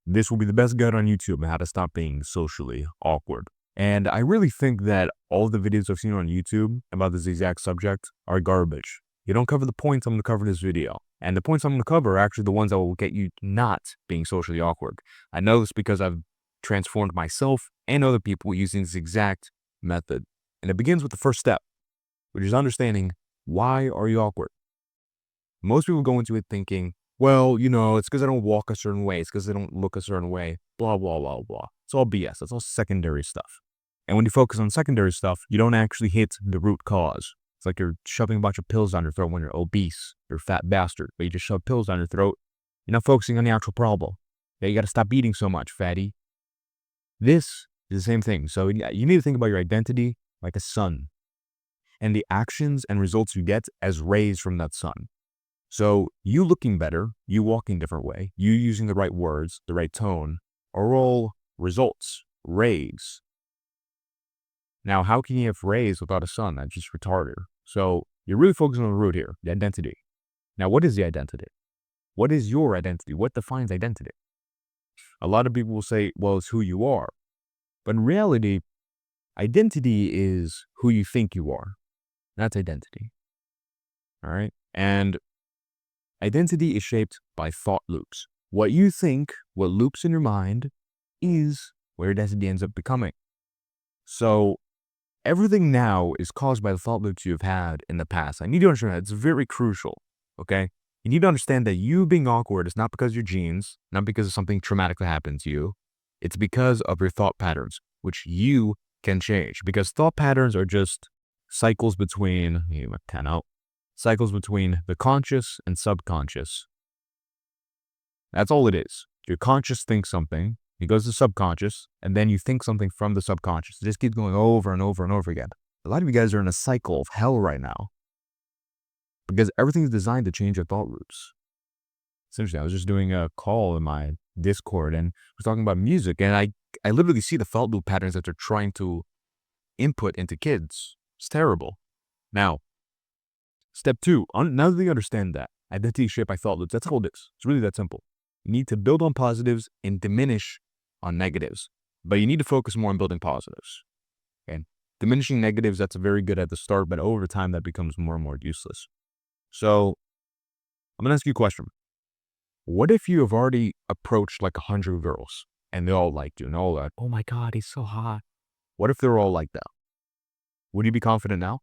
This will be the best guide on YouTube on how to stop being socially awkward. And I really think that all the videos I've seen on YouTube about this exact subject are garbage. You don't cover the points I'm going to cover in this video. And the points I'm going to cover are actually the ones that will get you not being socially awkward. I know this because I've transformed myself and other people using this exact method. And it begins with the first step, which is understanding, why are you awkward? Most people go into it thinking, well, it's because I don't walk a certain way. It's because I don't look a certain way. Blah, blah, blah, blah. It's all BS. That's all secondary stuff. And when you focus on secondary stuff, you don't actually hit the root cause. It's like you're shoving a bunch of pills down your throat when you're obese. You're a fat bastard, but you just shove pills down your throat. You're not focusing on the actual problem. Yeah, you got to stop eating so much, fatty. This is the same thing. So you need to think about your identity like a sun, and the actions and results you get as rays from that sun. So you looking better, you walking a different way, you using the right words, the right tone, are all results, rays. Now, how can you have rays without a sun? That's just retarded. So you're really focusing on the root here, the identity. Now, what is the identity? What is your identity? What defines identity? A lot of people will say, well, it's who you are. But in reality, identity is who you think you are. That's identity. All right? And identity is shaped by thought loops. What you think, what loops in your mind, is where identity ends up becoming. So everything now is caused by the thought loops you've had in the past. I need to understand that. It's very crucial, okay? You need to understand that you being awkward is not because of your genes, not because of something traumatic that happened to you. It's because of your thought patterns, which you can change. Because thought patterns are just cycles between, cycles between the conscious and subconscious. That's all it is. Your conscious thinks something, it goes to subconscious, and then you think something from the subconscious. It just keeps going over and over and over again. A lot of you guys are in a cycle of hell right now because everything's designed to change your thought loops. Essentially, I was just doing a call in my Discord and we're talking about music, and I literally see the thought loop patterns that they're trying to input into kids. It's terrible. Now, step 2, now that you understand that, identity is shaped by thought loops, that's all it is. It's really that simple. You need to build on positives and diminish on negatives, but you need to focus more on building positives. Okay? Diminishing negatives, that's very good at the start, but over time that becomes more and more useless. So I'm going to ask you a question. What if you have already approached like 100 girls and they all liked you and all that, oh my God, he's so hot. What if they're all like that? Would you be confident now?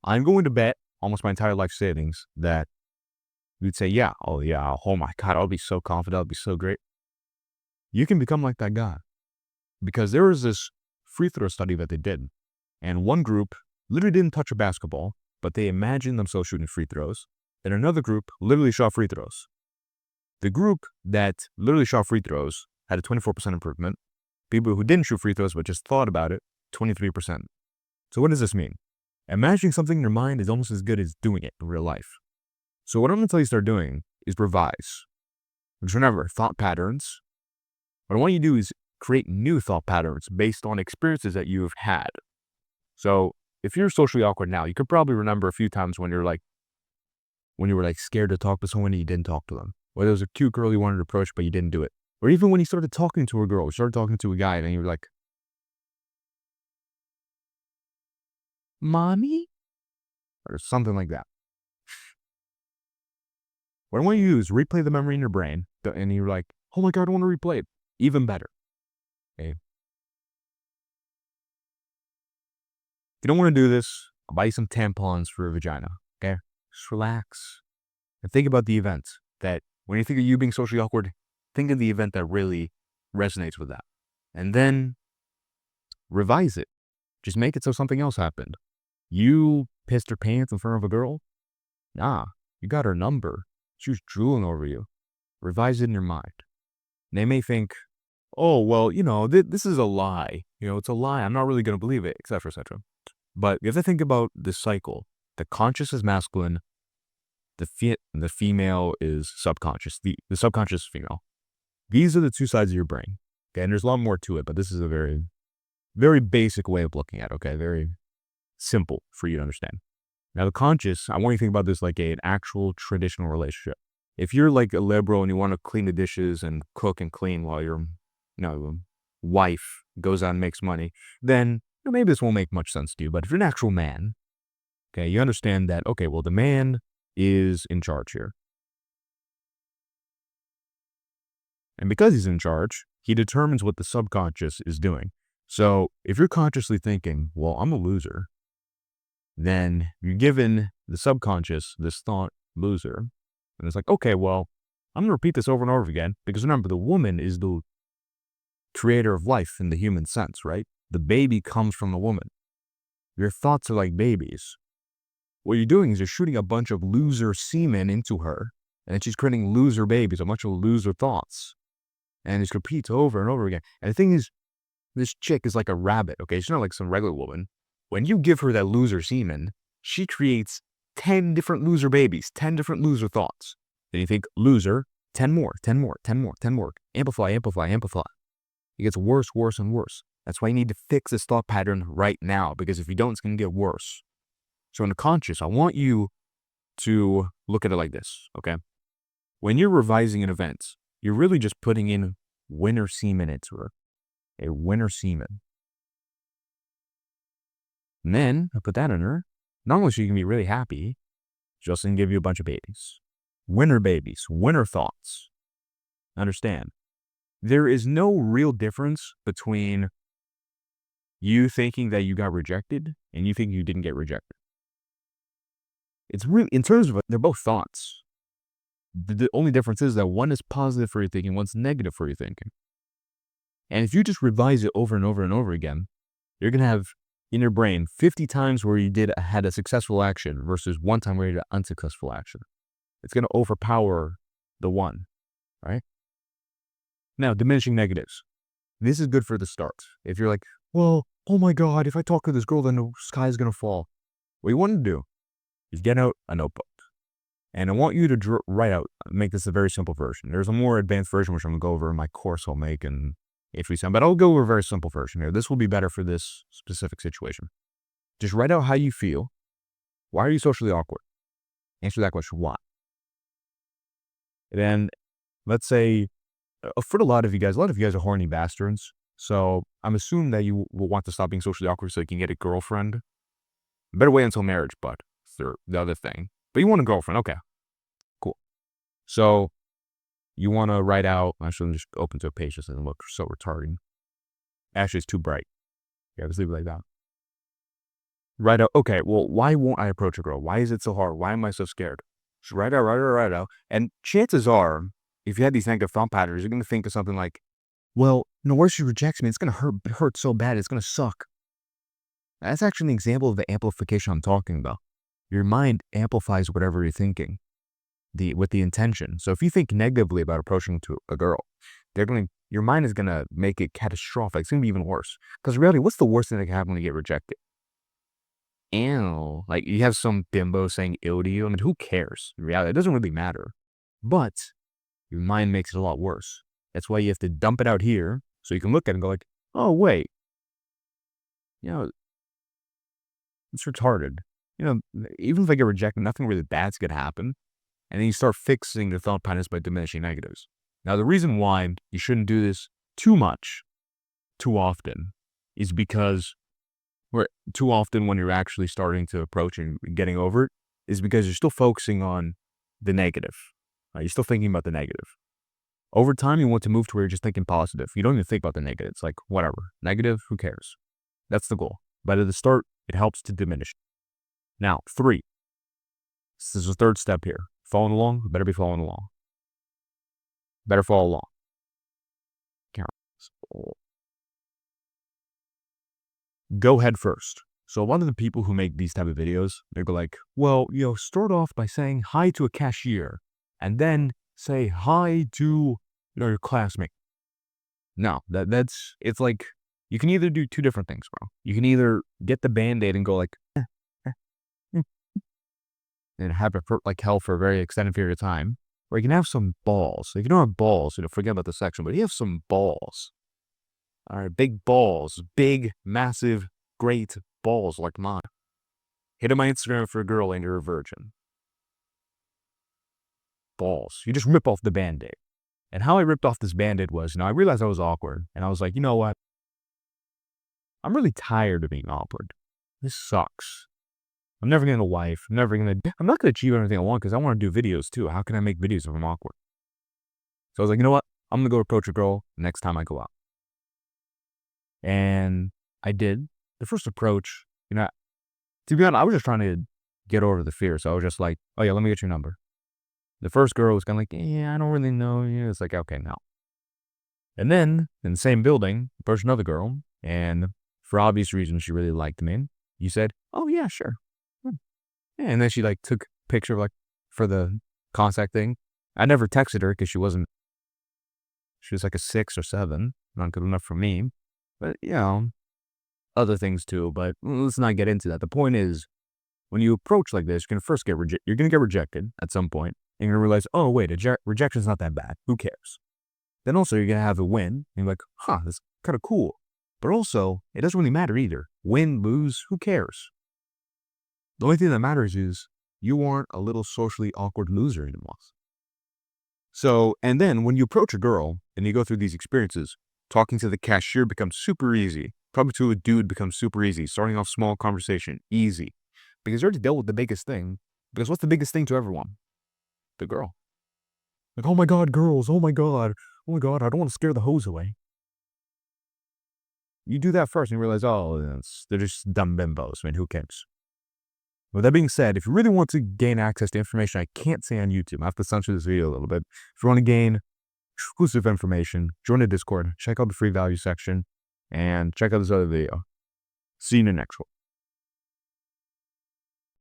I'm going to bet almost my entire life savings that you'd say, yeah, oh my God, I'll be so confident, I'll be so great. You can become like that guy. Because there was this free throw study that they did, and one group literally didn't touch a basketball, but they imagined themselves shooting free throws, and another group literally shot free throws. The group that literally shot free throws had a 24% improvement. People who didn't shoot free throws but just thought about it, 23%. So what does this mean? Imagining something in your mind is almost as good as doing it in real life. So what I'm going to tell you to start doing is revise. Because remember, thought patterns, what I want you to do is create new thought patterns based on experiences that you've had. So if you're socially awkward now, you could probably remember a few times when you were like scared to talk to someone and you didn't talk to them. Or there was a cute girl you wanted to approach, but you didn't do it. Or even when you started talking to a girl, you started talking to a guy and you were like, mommy? Or something like that. What I want you to do is replay the memory in your brain, and you're like, oh my God, I want to replay it. Even better. Okay. If you don't want to do this, I'll buy you some tampons for a vagina. Okay? Just relax. And think about the event that, when you think of you being socially awkward, think of the event that really resonates with that. And then revise it. Just make it so something else happened. You pissed her pants in front of a girl? Nah, you got her number. She was drooling over you. Revise it in your mind. They may think, oh, well, this is a lie. It's a lie. I'm not really going to believe it, etc., etc. But you have to think about this cycle. The conscious is masculine. The female is subconscious. The subconscious is female. These are the two sides of your brain. Okay, and there's a lot more to it, but this is a very, very basic way of looking at it. Okay, very simple for you to understand. Now, the conscious, I want you to think about this like an actual traditional relationship. If you're like a liberal and you want to clean the dishes and cook and clean while your, wife goes out and makes money, then maybe this won't make much sense to you. But if you're an actual man, okay, you understand that, okay, well, the man is in charge here. And because he's in charge, he determines what the subconscious is doing. So if you're consciously thinking, well, I'm a loser, then you're given the subconscious this thought, loser. And it's like, okay, well, I'm going to repeat this over and over again because remember, the woman is the creator of life in the human sense, right? The baby comes from the woman. Your thoughts are like babies. What you're doing is you're shooting a bunch of loser semen into her, and then she's creating loser babies, a bunch of loser thoughts. And it repeats over and over again. And the thing is, this chick is like a rabbit, okay? She's not like some regular woman. When you give her that loser semen, she creates 10 different loser babies, 10 different loser thoughts. Then you think, loser, 10 more, 10 more, 10 more, 10 more. Amplify, amplify, amplify. It gets worse, worse, and worse. That's why you need to fix this thought pattern right now, because if you don't, it's going to get worse. So in the conscious, I want you to look at it like this, okay? When you're revising an event, you're really just putting in winner semen into her. A winner semen. And then I put that in her. Not only she can be really happy, she also can give you a bunch of babies. Winner babies, winner thoughts. Understand, there is no real difference between you thinking that you got rejected and you think you didn't get rejected. It's really, in terms of, they're both thoughts. The only difference is that one is positive for your thinking, one's negative for your thinking. And if you just revise it over and over and over again, you're going to have in your brain 50 times where you had a successful action versus one time where you did an unsuccessful action. It's going to overpower the one, right? Now, diminishing negatives. This is good for the start. If you're like, well, oh my God, if I talk to this girl, then the sky is going to fall. What you want to do is get out a notebook. And I want you to write out, make this a very simple version. There's a more advanced version, which I'm going to go over in my course I'll make in H3 but I'll go over a very simple version here. This will be better for this specific situation. Just write out how you feel. Why are you socially awkward? Answer that question, why? And then, let's say, for a lot of you guys are horny bastards. So I'm assuming that you will want to stop being socially awkward so you can get a girlfriend. Better wait until marriage, but the other thing. But you want a girlfriend, okay. Cool. So you want to write out, actually, I'm just open to a page that doesn't look so retarding. Actually, it's too bright. Yeah, let's leave it like that. Write out, okay, well, why won't I approach a girl? Why is it so hard? Why am I so scared? Just write out. And chances are, if you had these negative thought patterns, you're going to think of something like, well, no, what if she rejects me? It's going to hurt so bad. It's going to suck. That's actually an example of the amplification I'm talking about. Your mind amplifies whatever you're thinking with the intention. So if you think negatively about approaching to a girl, your mind is going to make it catastrophic. It's going to be even worse. Because in reality, what's the worst thing that can happen when you get rejected? Ew. Like, you have some bimbo saying ew to you. I mean, who cares? In reality, it doesn't really matter. But your mind makes it a lot worse. That's why you have to dump it out here so you can look at it and go like, oh, wait. It's retarded. Even if I get rejected, nothing really bad's going to happen. And then you start fixing the thought patterns by diminishing negatives. Now, the reason why you shouldn't do this too much, too often, is because too often when you're actually starting to approach and getting over it, is because you're still focusing on the negative. Right? You're still thinking about the negative. Over time, you want to move to where you're just thinking positive. You don't even think about the negative. It's like, whatever. Negative, who cares? That's the goal. But at the start, it helps to diminish. Now, 3. This is the third step here. Following along? Better be following along. Better follow along. Go head first. So a lot of the people who make these type of videos, they go like, well, start off by saying hi to a cashier and then say hi to your classmate. No, it's like, you can either do two different things, bro. You can either get the Band-Aid and go like, and have it hurt like hell for a very extended period of time, or you can have some balls. If you don't have balls, forget about the section, but you have some balls. All right, big balls, big, massive, great balls like mine. Hit on my Instagram for a girl and you're a virgin. balls. You just rip off the Band-Aid. And how I ripped off this Band-Aid was, I realized I was awkward. And I was like, you know what? I'm really tired of being awkward. This sucks. I'm never getting a wife. I'm not going to achieve everything I want because I want to do videos too. How can I make videos if I'm awkward? So I was like, you know what? I'm going to go approach a girl next time I go out. And I did. The first approach, to be honest, I was just trying to get over the fear. So I was just like, oh yeah, let me get your number. The first girl was kind of like, yeah, I don't really know you. It's like, okay, no. And then in the same building, approached another girl. And for obvious reasons, she really liked me. You said, oh yeah, sure. Yeah, and then she took a picture for the contact thing. I never texted her because she was like a 6 or 7, not good enough for me. But, other things too. But let's not get into that. The point is, when you approach like this, you're going to get rejected at some point. And you're going to realize, oh, wait, rejection's not that bad. Who cares? Then also, you're going to have a win. And you're like, that's kind of cool. But also, it doesn't really matter either. Win, lose, who cares? The only thing that matters is you aren't a little socially awkward loser anymore. So, and then when you approach a girl and you go through these experiences, talking to the cashier becomes super easy. Talking to a dude becomes super easy. Starting off small conversation, easy. Because you already dealt with the biggest thing. Because what's the biggest thing to everyone? The girl. Like, oh my God, girls. Oh my God. Oh my God, I don't want to scare the hoes away. You do that first and you realize, oh, they're just dumb bimbos. I mean, who cares? With that being said, if you really want to gain access to information I can't say on YouTube, I have to censor this video a little bit. If you want to gain exclusive information, join the Discord, check out the free value section, and check out this other video. See you in the next one.